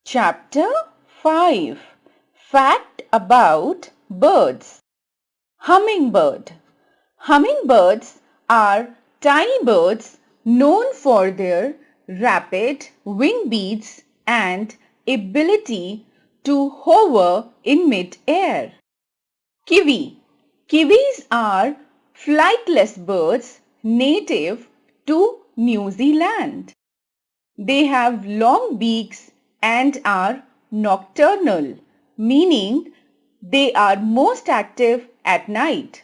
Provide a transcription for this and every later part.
Chapter 5. Fact about birds. Hummingbird. Hummingbirds are tiny birds known for their rapid wing beats and ability to hover in mid-air. Kiwi. Kiwis are flightless birds native to New Zealand. They have long beaks and are nocturnal, meaning they are most active at night.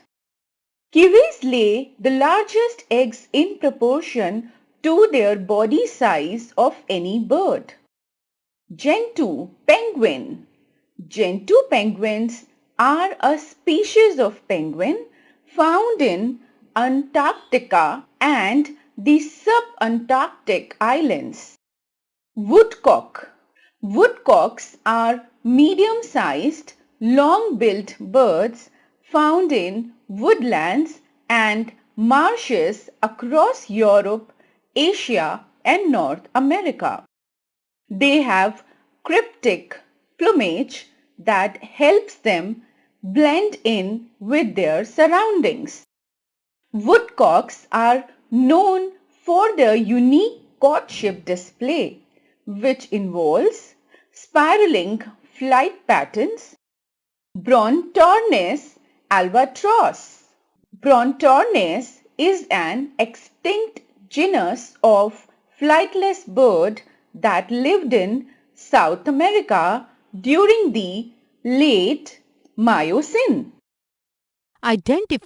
Kiwis lay the largest eggs in proportion to their body size of any bird. Gentoo penguin. Gentoo penguins are a species of penguin found in Antarctica and the subantarctic islands. Woodcock. Woodcocks are medium-sized, long-billed birds found in woodlands and marshes across Europe, Asia and North America. They have cryptic plumage that helps them blend in with their surroundings. Woodcocks are known for their unique courtship display, which involves spiraling flight patterns. Brontornis albatross. Brontornis is an extinct genus of flightless bird that lived in South America during the late Miocene. Identify